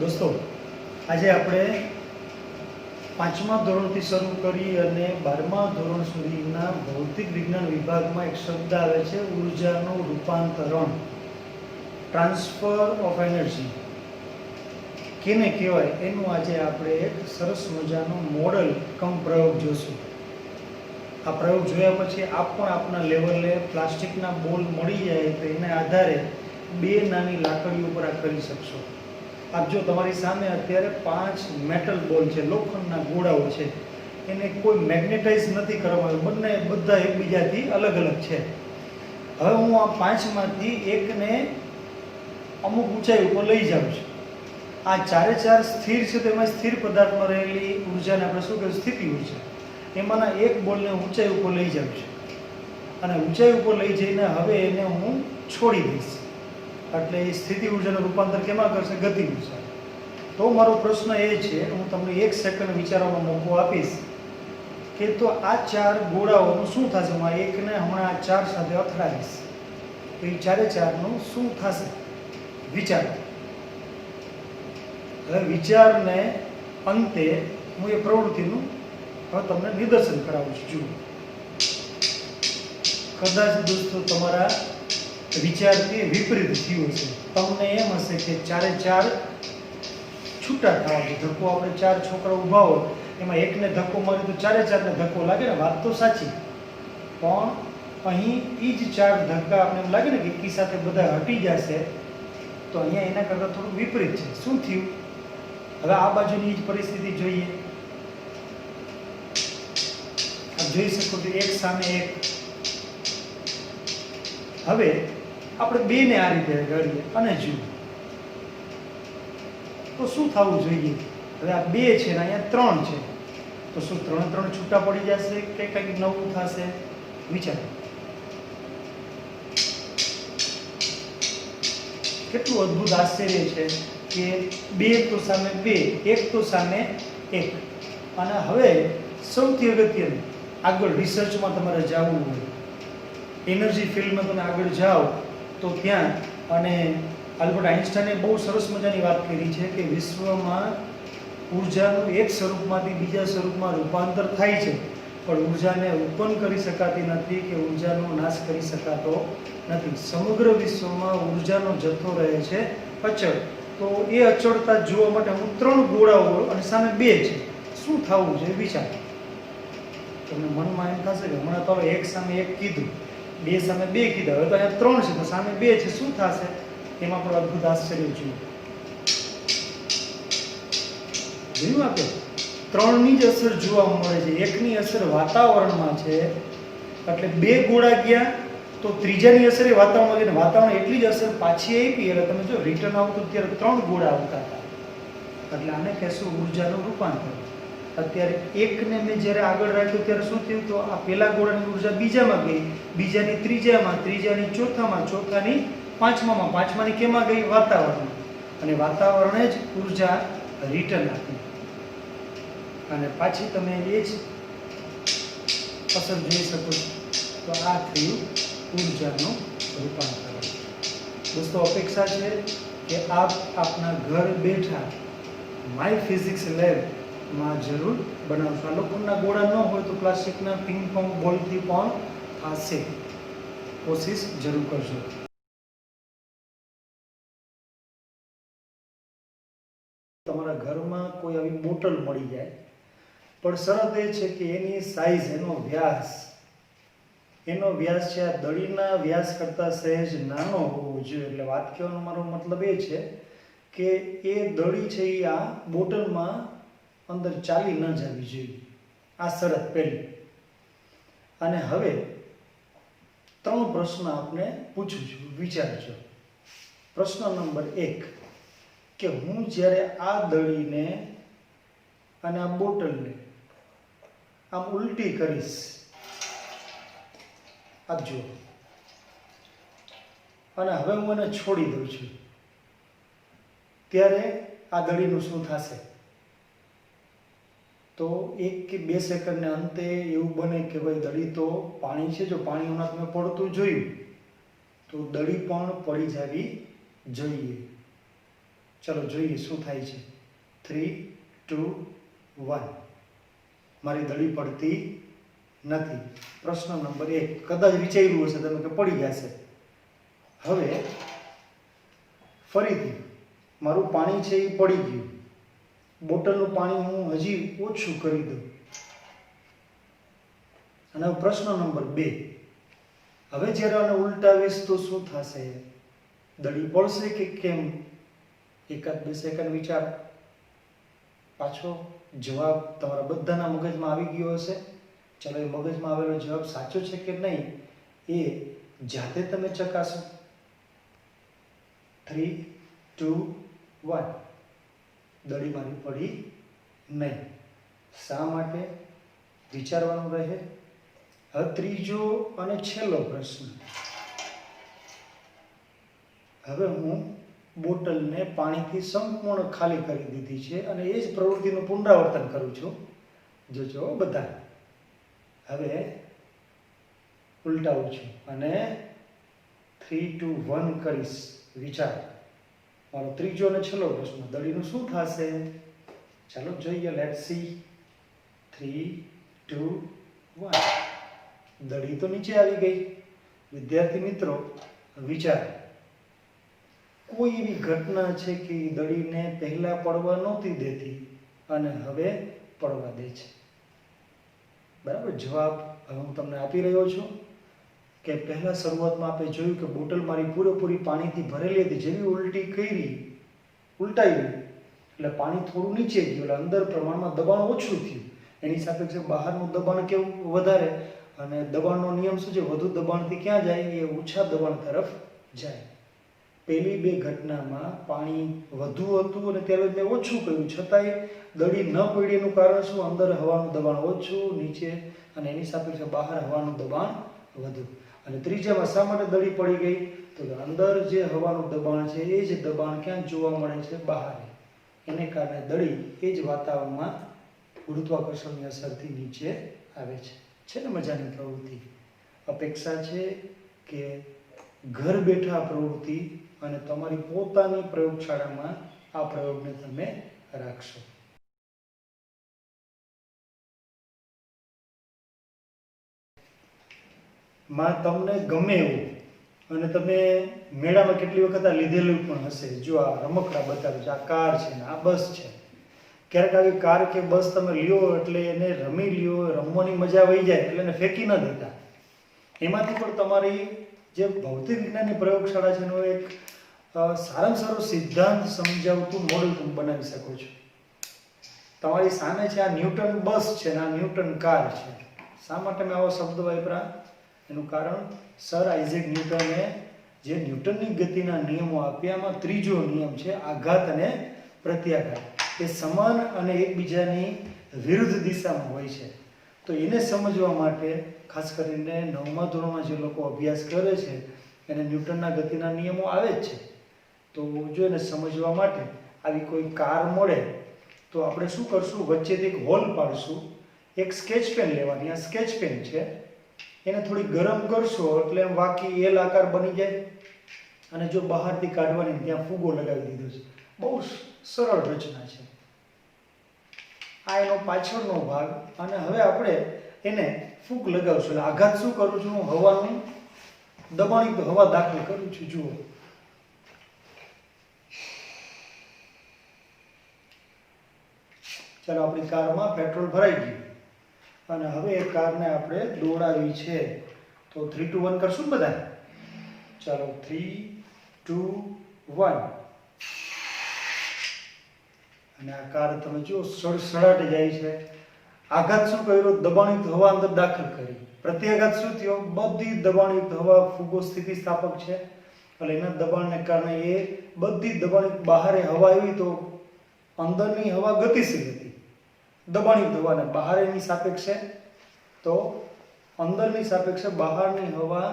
દોસ્તો, આજે આપણે 5મા ધોરણથી શરૂ કરી અને 12મા ધોરણ સુધીના ભૌતિક વિજ્ઞાન વિભાગમાં એક શબ્દ આવે છે ઉર્જાનું રૂપાંતરણ, ટ્રાન્સફર ઓફ એનર્જી કેને કહેવાય એનું આજે આપણે એક સરસ મજાનો મોડલ કમ પ્રયોગ જોશું. આ પ્રયોગ જોયા પછી આપ પણ આપના લેવલે પ્લાસ્ટિકના બોલ મળી જાય તો એના આધારે 2 નાની લાકડીઓ પર આ કરી શકશો. આપ જો તમારી સામે અત્યારે 5 મેટલ બોલ છે, લોખંડના ગોળાઓ છે, એને કોઈ મેગ્નેટાઇઝ નથી કરવામાં, બધા એકબીજાથી અલગ અલગ છે. હવે હું આ 5માંથી એકને અમુક ઊંચાઈ ઉપર લઈ જાઉં છું. આ ચારે ચાર સ્થિર છે, તો એમાં સ્થિર પદાર્થમાં રહેલી ઉર્જાને આપણે શું કહીએ? સ્થિતિ ઉર્જા. એમાંના એક બોલને ઊંચાઈ ઉપર લઈ જાઉં છું અને ઊંચાઈ ઉપર લઈ જઈને હવે એને હું છોડી દઈશ. એટલે એ સ્થિતિ ઉર્જાનું રૂપાંતર કેમાં કરશે? ગતિ ઉર્જા. તો મારો પ્રશ્ન એ છે, હું તમને 1 સેકન્ડ વિચારવાનો મોકો આપીશ કે તો આ 4 ગોળાઓનું શું થશે? હું આ એકને હમણાં આ 4 સાથે અથડાવીશ તો એ ચારે ચારનું શું થશે? વિચાર. હવે વિચારને અંતે હું એ પ્રવૃત્તિનું હવે તમને નિદર્શન કરાવું છું. જુઓ, કદાચ દોસ્તો તમારા વિચારથી વિપરીત થયું હશે. તમને એમ હશે કે ચારે ચાર છૂટા થવા છે. ધક્કો આપણે 4 છોકરા ઊભા હોય એમાં એકને ધક્કો મારી તો ચારે ચારને ધક્કો લાગે ને? વાત તો સાચી, પણ અહીં એ જ 4 ધક્કા આપણે એમ લાગે ને કે એકી સાથે બધા હટી જશે, તો અહીંયા એના કરતાં થોડું વિપરીત છે. શું થયું? હવે આ બાજુની જ પરિસ્થિતિ જોઈએ. આપ જોઈ શકો તો એક સામે એક. હવે આપણે 2 ને આ રીતે ગણીએ અને જુઓ તો શું થવું જોઈએ? હવે આ 2 છે ને અહીંયા 3 છે, તો શું 3 છૂટા પડી જશે કે કંઈક નવું થશે? વિચારો. કેટલું અદ્ભુત આશ્ચર્ય છે કે 2 તો સામે 2, 1 તો સામે 1. અને હવે સૌથી અગત્યનું, આગળ રિસર્ચમાં તમારે જવું હોય, એનર્જી ફિલ્ડમાં તમે આગળ જાઓ તો ત્યાં, અને આલ્બર્ટ આઇન્સ્ટાઈને બહુ સરસ મજાની વાત કરી છે કે વિશ્વમાં ઉર્જાનું એક સ્વરૂપમાંથી બીજા સ્વરૂપમાં રૂપાંતર થાય છે, પણ ઉર્જાને ઉત્પન્ન કરી શકાતી નથી કે ઉર્જાનો નાશ કરી શકાતો નથી. સમગ્ર વિશ્વમાં ઉર્જાનો જથ્થો રહે છે અચળ. તો એ અચળતા જોવા માટે હું 3 ગોળાઓ અને સામે 2 છે, શું થવું છે? વિચાર. તમને મનમાં એમ થશે કે હમણાં તો 1 સામે 1 કીધું, 2 સામે 2 કીધા, હવે તો અહીંયા 3 છે તો સામે 2 છે, શું થશે? એમાં પણ અદ્ભુત આશ્ચર્ય જોયું. જોયું આપે 3ની જ અસર જોવા મળે છે. એકની અસર વાતાવરણમાં છે એટલે 2 ગોળા ગયા, તો ત્રીજાની અસર એ વાતાવરણમાં ગઈ, વાતાવરણ એટલી જ અસર પાછી આપી એટલે તમે જો રિટર્ન આવતું ત્યારે 3 ગોળા આવતા હતા. એટલે આને કહેશું ઉર્જાનું રૂપાંતર. અત્યારે એકને મેં જ્યારે આગળ રાખ્યું ત્યારે શું થયું? તો આ પહેલા ગોળાની ઉર્જા બીજામાં ગઈ, બીજાની ત્રીજામાં, ત્રીજાની ચોથામાં, ચોથાની પાંચમામાં, પાંચમાની કેમાં ગઈ? વાતાવરણમાં. અને વાતાવરણે જ ઉર્જા રિટર્ન આપી અને પાછી તમે એ જ અસર જોઈ શકો છો. તો આ થયું ઉર્જાનું રૂપાંતર. દોસ્તો, અપેક્ષા છે કે આપ આપના ઘર બેઠા માય ફિઝિક્સ લેબમાં જરૂર બનાવશો. આ લોખંડના ગોળા ન હોય તો પ્લાસ્ટિકના પિંગ પોંગ બોલથી પણ થશે. કોશિશ જરૂર કરજો. તમારા ઘરમાં કોઈ આવી બોટલ મળી જાય, પણ શરત એ છે કે એની સાઈઝ, એનો વ્યાસ છે આ દડીના વ્યાસ કરતાં સહેજ નાનો હોવો જોઈએ. એટલે વાત કહેવાનો મારો મતલબ એ છે કે એ દડી છે એ આ બોટલમાં અંદર ચાલી ન જવી જોઈએ. આ શરત પહેલી. અને હવે 3 પ્રશ્ન આપને પૂછું છું, વિચારજો. પ્રશ્ન નંબર 1 કે હું જ્યારે આ દડીને અને આ બોટલને આમ ઉલટી કરીશ, આપજો, અને હવે હું એને છોડી દઉં છું, ત્યારે આ દડીનું શું થશે? તો 1 કે 2 સેકન્ડને અંતે એવું બને કે ભાઈ દડી તો પાણી છે, જો પાણીમાં તમે પડતું જોયું તો દડી પણ પડી જવી જોઈએ. ચલો જોઈએ શું થાય છે. 3, 2, 1. મારી દડી પડતી નથી. પ્રશ્ન નંબર 1. કદાચ વિચાર્યું હશે તમે કે પડી જશે. હવે ફરીથી મારું પાણી છે એ પડી ગયું. બોટલનું પાણી હું હજી ઓછું કરી દઉં. અને હવે પ્રશ્ન નંબર 2. હવે જ્યારે આને ઉલટાવીશ તો શું થશે? દડી પડશે કે કેમ? 1-2 સેકન્ડ વિચાર. પાછો જવાબ તમારા બધાના મગજમાં આવી ગયો હશે. ચલો એ મગજમાં આવેલો જવાબ સાચો છે કે નહીં એ જાતે તમે ચકાસો. 3, 2, 1. દડી મારી પડી નહીં. શા માટે? વિચારવાનું રહે. હવે ત્રીજો અને છેલ્લો પ્રશ્ન. હવે હું બોટલને પાણીથી સંપૂર્ણ ખાલી કરી દીધી છે અને એ જ પ્રવૃત્તિનું પુનરાવર્તન કરું છું. જોજો બધા. હવે ઉલટાવું છું અને 3, 2, 1 કરીશ. વિચાર. મારો ત્રીજો અને છેલ્લો પ્રશ્ન. દડીનું શું થશે? ચાલો જોઈએ. Let see. 3, 2, 1. દડી તો નીચે આવી ગઈ. વિદ્યાર્થી મિત્રો વિચાર. કોઈ એવી ઘટના છે કે દડીને પહેલા પડવા નહોતી દેતી અને હવે પડવા દે છે? બરાબર. જવાબ હવે હું તમને આપી રહ્યો છું કે પહેલા શરૂઆતમાં આપણે જોયું કે બોટલ મારી પૂરેપૂરી પાણીથી ભરેલી હતી. જેવી ઉલટાવી એટલે પાણી થોડું નીચે ગયું એટલે અંદર પ્રમાણમાં દબાણ ઓછું થયું. એની સાપેક્ષે બહારનું દબાણ કેવું? વધારે. અને દબાણનો નિયમ શું છે? વધુ દબાણથી ક્યાં જાય? એ ઓછા દબાણ તરફ જાય. પહેલી બે ઘટનામાં પાણી વધુ હતું અને ત્યારે મેં ઓછું કર્યું, છતાંય દડી ન પડી. એનું કારણ શું? અંદર હવાનું દબાણ ઓછું, નીચે અને એની સાપેક્ષે બહાર હવાનું દબાણ વધુ. અને ત્રીજામાં શા માટે દડી પડી ગઈ? તો અંદર જે હવાનું દબાણ છે એ જ દબાણ ક્યાં જોવા મળે છે? બહાર. એને કારણે દડી એ જ વાતાવરણમાં ગુરુત્વાકર્ષણની અસરથી નીચે આવે છે. છે ને મજાની પ્રવૃત્તિ? અપેક્ષા છે કે ઘર બેઠા પ્રવૃત્તિ અને તમારી પોતાની પ્રયોગશાળામાં આ પ્રયોગને તમે રાખશો. માં તમને ગમે એવું અને તમે મેળામાં કેટલી વખત આ લીધેલું પણ હશે. જો આ રમકડા બતાવ્યું છે, આ કાર છે ને આ બસ છે. ક્યારેક આવી કાર કે બસ તમે લ્યો એટલે એને રમી લ્યો, રમવાની મજા આવી જાય એટલે એને ફેંકી ન દેતા. એમાંથી પણ તમારી જે ભૌતિક વિજ્ઞાનની પ્રયોગશાળા છે એનો એક સારામાં સારો સિદ્ધાંત સમજાવતું મોડેલ તમે બનાવી શકો છો. તમારી સામે છે આ ન્યૂટન બસ છે ને આ ન્યૂટન કાર છે. શા માટે મેં આવો શબ્દ વાપર્યા? એનું કારણ સર આઇઝેક ન્યૂટને જે ન્યૂટનની ગતિના નિયમો આપ્યા એમાં ત્રીજો નિયમ છે આઘાત અને પ્રત્યાઘાત. એ સમાન અને એકબીજાની વિરુદ્ધ દિશામાં હોય છે. તો એને સમજવા માટે ખાસ કરીને 9મા ધોરણમાં જે લોકો અભ્યાસ કરે છે એને ન્યૂટનના ગતિના નિયમો આવે જ છે. તો જો એને સમજવા માટે આવી કોઈ કાર મળે તો આપણે શું કરશું? વચ્ચેથી એક હોલ પાડશું. એક સ્કેચ પેન લેવાની. આ સ્કેચ પેન છે એને થોડી ગરમ કરશો એટલે એમ વાકી એલ આકાર બની જાય. અને જો બહારથી કાઢવાની ત્યાં ફૂગો લગાવી દીધો છે. બહુ સરળ રચના છે. આ એનો પાછળનો ભાગ. અને હવે આપણે એને ફૂગ લગાવશું. એટલે આઘાત શું કરું છું? હું હવાનું દબાણ હવા દાખલ કરું છું. જુઓ, ચાલો આપણી કારમાં પેટ્રોલ ભરાઈ ગયું અને હવે એ કારને આપણે દોડાવી છે. તો 3, 2, 1 કરશું ને બધા? ચાલો 3, 2, 1. અને આ કાર તમે જુઓ સડસડાટે જાય છે. આઘાત શું કર્યો? દબાણયુક્ત હવા અંદર દાખલ કરી. પ્રત્યાઘાત શું થયો? બધી દબાણયુક્ત હવા ફૂગો સ્થિતિસ્થાપક છે એટલે એના દબાણને કારણે એ બધી દબાણયુક્ત બહાર હવા આવી તો અંદરની હવા ગતિશીલ હતી. દબાણયુક્ત હવાને બહાર એની સાપેક્ષે તો અંદરની સાપેક્ષે બહારની હવા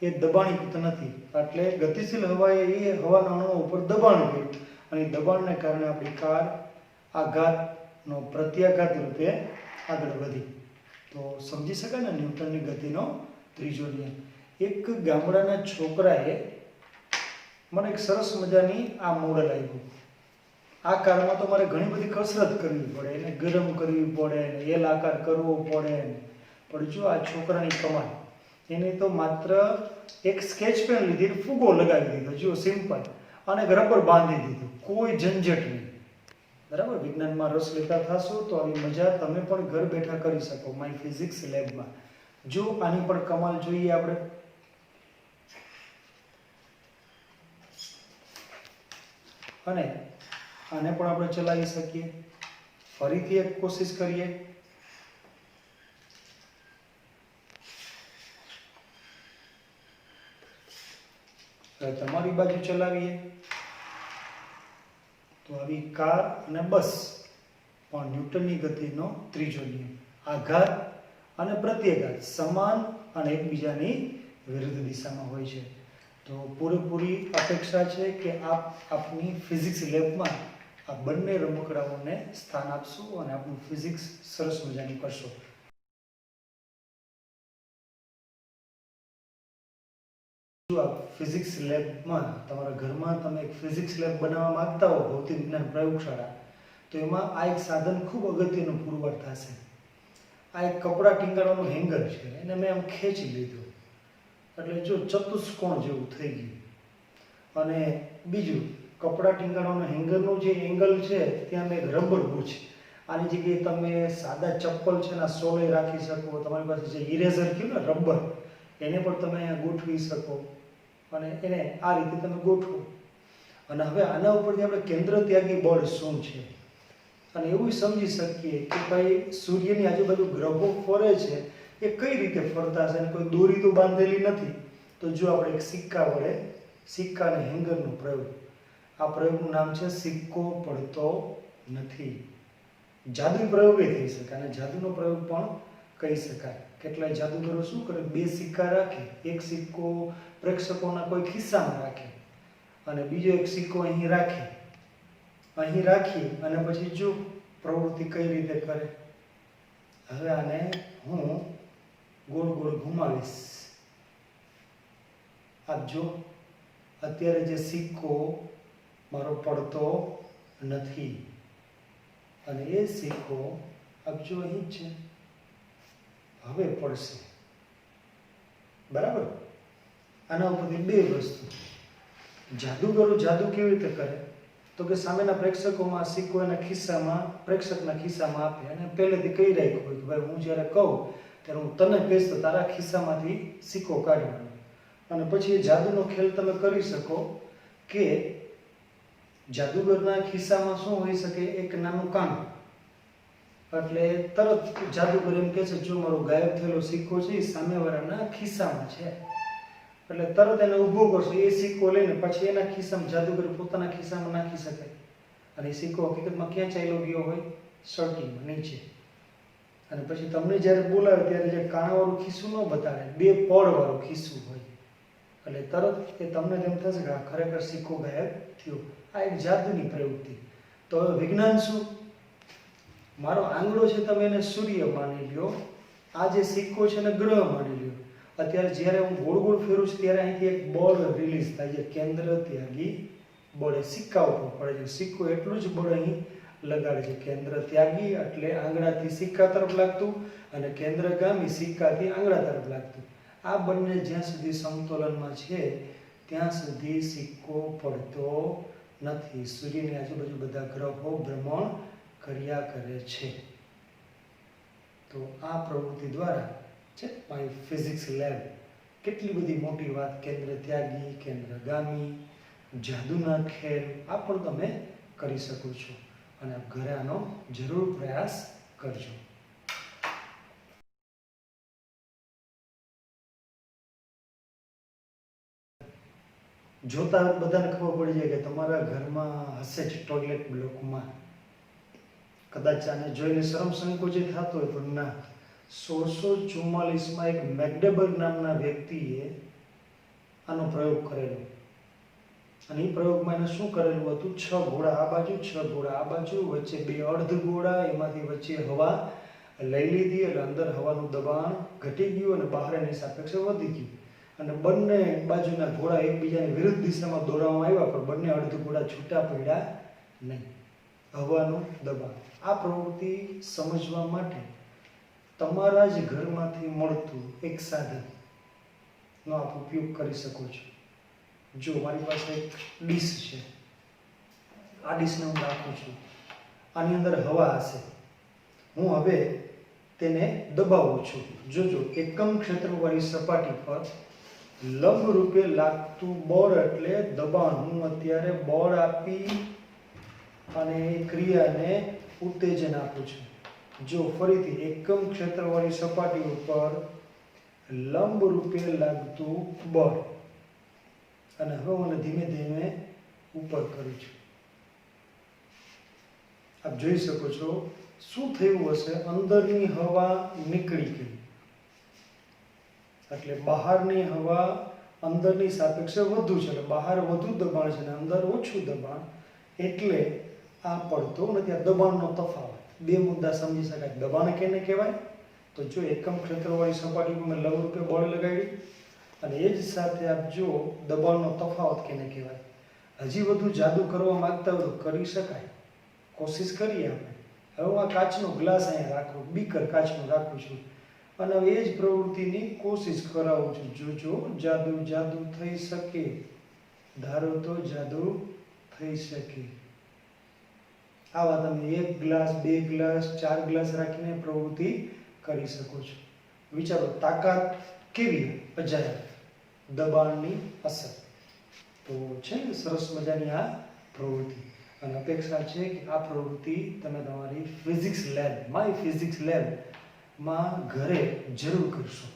એ દબાણયુક્ત નથી એટલે ગતિશીલ હવાએ એ હવાના અણુઓ ઉપર દબાણ કર્યું અને દબાણને કારણે આપણી કાર આઘાતનો પ્રત્યાઘાત રૂપે આગળ વધી. તો સમજી શકાય ને ન્યૂટનની ગતિનો ત્રીજો નિયમ. એક ગામડાના છોકરાએ મને એક સરસ મજાની આ મોડલ આપ્યું. આ કારમાં તો મારે ઘણી બધી કસરત કરવી પડે, એને ગરમ કરવી પડે, એલ આકાર કરવો પડે. પણ જો આ છોકરાની કમાલ, એને તો માત્ર એક સ્કેચ પેન લીધી, ફૂગો લગાવી દીધો, જો સિમ્પલ, અને રબર બાંધી દીધું, કોઈ ઝંઝટ નહીં. બરાબર, વિજ્ઞાનમાં રસ લેતા થશો તો આવી મજા તમે પણ ઘર બેઠા કરી શકો માય ફિઝિક્સ લેબમાં. જો આની પણ કમાલ જોઈએ આપણે. અને આને પણ આપણે ચલાવી શકીએ. ફરીથી એક કોશિશ કરીએ. હવે તમારી બાજુ ચલાવીએ તો આવી કાર અને બસ, પણ ન્યૂટનની ગતિનો ત્રીજો નિયમ, આઘાત અને પ્રત્યાઘાત સમાન અને એકબીજાની વિરુદ્ધ દિશામાં હોય છે. તો પૂરેપૂરી અપેક્ષા છે કે આપ આપની ફિઝિક્સ લેબમાં આ બંને રમકડાઓને સ્થાન આપશો અને આપણું ફિઝિક્સ સરસ મજાનું કરશો. જો આપ ફિઝિક્સ લેબમાં તમારા ઘરમાં તમે એક ફિઝિક્સ લેબ બનાવવા માંગતા હો, ભૌતિક વિજ્ઞાન પ્રયોગશાળા, તો એમાં આ એક સાધન ખૂબ અગત્યનું પુરવાર થશે. આ એક કપડાં ટીંગાડવાનું હેંગર છે, એને મેં આમ ખેંચી લીધું એટલે જો ચતુષ્કોણ જેવું થઈ ગયું. અને બીજું, કપડાં ટીંગાડવાનું હેંગરનું જે એંગલ છે ત્યાં મેં એક રબર છે. આની જગ્યાએ તમે સાદા ચપ્પલ છે ને સોલે રાખી શકો. તમારી પાસે જે ઇરેઝર થયું ને રબર, એને પણ તમે અહીંયા ગોઠવી શકો અને એને આ રીતે તમે ગોઠવો. અને હવે આના ઉપરથી આપણે કેન્દ્ર ત્યાગી બળ શું છે અને એવું સમજી શકીએ કે ભાઈ સૂર્યની આજુબાજુ ગ્રહો ફરે છે એ કઈ રીતે ફરતા હશે, અને કોઈ દોરી તો બાંધેલી નથી. તો જો આપણે એક સિક્કા વડે, સિક્કા અને હેંગરનો પ્રયોગ, આ પ્રયોગનું નામ છે સિક્કો પડતો નથી. જાદુ પ્રયોગ થઈ શકે અને જાદુનો પ્રયોગ પણ કહી શકાય. કેટલાય જાદુગરો શું કરે, બે સિક્કા રાખે, એક સિક્કો પ્રેક્ષકોના કોઈ ખિસ્સામાં રાખે અને બીજો એક સિક્કો અહીં રાખે, અહીં રાખી અને પછી જો પ્રવૃત્તિ કઈ રીતે કરે. હવે આને હું ગોળ ગોળ ઘુમાવીશ. આપ જો અત્યારે જે સિક્કો મારો પડતો નથી અને એ સિક્કો આપ જો અહીં જ છે, હવે પડશે. બરાબર. આના ઉપરથી બે વસ્તુ, જાદુગરો જાદુ કેવી રીતે કરે તો કે સામેના પ્રેક્ષકોમાં સિક્કો એના ખિસ્સામાં, પ્રેક્ષકના ખિસ્સામાં આપે અને પહેલેથી કહી રાખ્યું હોય કે ભાઈ હું જ્યારે કહું ત્યારે હું તને કહીશ તો તારા ખિસ્સામાંથી સિક્કો કાઢવાનો. અને પછી એ જાદુનો ખેલ તમે કરી શકો કે જાદુગરના ખિસ્સામાં શું હોઈ શકે, એક નાનું કાન. એટલે તરત જાદુગર એમ કહે છે જો મારો ગાયબ થયેલો સિક્કો છે એ સામેવાળાના ખિસ્સામાં છે. એટલે તરત એને ઊભો કરશો, એ સિક્કો લઈને પછી એના ખિસ્સામાં, જાદુગર પોતાના ખિસ્સામાં નાખી શકાય. અને એ સિક્કો હકીકતમાં ક્યાં ચાલ્યો ગયો હોય, શર્ટિંગમાં નીચે. અને પછી તમને જ્યારે બોલાવે ત્યારે જે કાણાવાળું ખિસ્સું ન બતાવે, બે પડવાળું ખિસ્સું હોય. એટલે તરત એ તમને તેમ થશે કે આ ખરેખર સિક્કો ગાયબ થયો. આ એક જાદુની પ્રવૃત્તિ. તો હવે વિજ્ઞાન શું, મારો આંગળો છે તમે એને સૂર્ય માની લ્યો, આ જે સિક્કો છે એને ગ્રહ માની લ્યો. અત્યારે જ્યારે હું ગોળ ગોળ ફેરું છું ત્યારે અહીંથી એક બળ રિલીઝ થાય છે, કેન્દ્ર ત્યાગી બળ. સિક્કા ઉપર પડે છે, સિક્કો એટલું જ બળ અહીં લગાડે છે. કેન્દ્ર ત્યાગી એટલે આંગળાથી સિક્કા તરફ લાગતું અને કેન્દ્રગામી સિક્કાથી આંગળા તરફ લાગતું. આ બંને જ્યાં સુધી સમતોલનમાં છે ત્યાં સુધી સિક્કો પડતો નથી. સૂર્યની આજુબાજુ બધા ગ્રહો ભ્રમણ કર્યા કરે છે. તો આ પ્રવૃત્તિ દ્વારા છે માય ફિઝિક્સ લેબ કેટલી બધી મોટી વાત, કેન્દ્ર ત્યાગી, કેન્દ્રગામી, જાદુના ખેલ, આ પણ તમે કરી શકો છો. અને આપ ઘરે આનો જરૂર પ્રયાસ કરજો. જોતા બધાને ખબર પડી જાય કે તમારા ઘરમાં હશે જ ટોયલેટ બ્લોકમાં. કદાચ આને જોઈને શરમ સંકોચિત થતો હોય પણ ના, 1644માં એક મેકડેબર્ગ નામના વ્યક્તિએ આનો પ્રયોગ કરેલો. અને એ પ્રયોગમાં એને શું કરેલું હતું, 6 ઘોડા આ બાજુ, 6 ઘોડા આ બાજુ, વચ્ચે 2 અર્ધ ઘોડા, એમાંથી વચ્ચે હવા લઈ લીધી એટલે અંદર હવાનું દબાણ ઘટી ગયું અને બહાર એની સાપેક્ષે વધી ગયું. અને બંને બાજુના ઘોડા એકબીજાની વિરુદ્ધ દિશામાં દોડાવવામાં આવ્યા પણ બંને અર્ધ ઘોડા છૂટા પડ્યા નહીં. હવાનું દબાણ. આ પ્રવૃત્તિ સમજવા માટે તમારા જ ઘરમાંથી મળતું એક સાધનનો આપ ઉપયોગ કરી શકો છો. જો મારી પાસે એક ડીશ છે, આ ડીશને હું રાખું છું, આની અંદર હવા હશે, હું હવે તેને દબાવું છું. જોજો એકમ ક્ષેત્રવાળી સપાટી પર લંબ રૂપે લાગતું બળ એટલે દબાણ. હું અત્યારે બળ આપી અને એ ક્રિયાને ઉત્તેજન આપું છું. જો ફરીથી એકમ ક્ષેત્રવાળી સપાટી ઉપર લંબ રૂપે લાગતું બળ, અને હવે હું ધીમે ધીમે ઉપર કરું છું. આપ જોઈ શકો છો શું થયું હશે, અંદરની હવા નીકળી ગઈ, એટલે બહારની હવા અંદરની સાપેક્ષે વધુ છે, એટલે બહાર વધુ દબાણ છે અને અંદર ઓછું દબાણ, એટલે આ પડતો નથી. આ દબાણનો તફાવત. બે મુદ્દા સમજી શકાય. દબાણ કેને કહેવાય? તો જો એકમ ક્ષેત્રવાળી સપાટી પર મેં લંબરૂપે બળ લગાડ્યું, અને એ જ સાથે આપ જો દબાણનો તફાવત કેને કહેવાય. હજી વધુ જાદુ કરવા માંગતા હોય તો કરી શકાય, કોશિશ કરીએ આપણે. હવે હું આ કાચનો ગ્લાસ અહીંયા રાખું, બીકર કાચનું રાખું છું, અને હવે એ જ પ્રવૃત્તિની કોશિશ કરાવું છું. જોજો જાદુ જાદુ થઈ શકે, ધારો તો જાદુ થઈ શકે. આવા તમે 1 ગ્લાસ, 2 ગ્લાસ, 4 ગ્લાસ રાખીને પ્રવૃત્તિ કરી શકો છો. વિચારો તાકાત કેવી અજાયબ દબાણની અસર. તો છે ને સરસ મજાની આ પ્રવૃત્તિ, અને અપેક્ષા છે કે આ પ્રવૃત્તિ તમે તમારી ફિઝિક્સ લેબ, માય ફિઝિક્સ લેબમાં ઘરે જરૂર કરશો.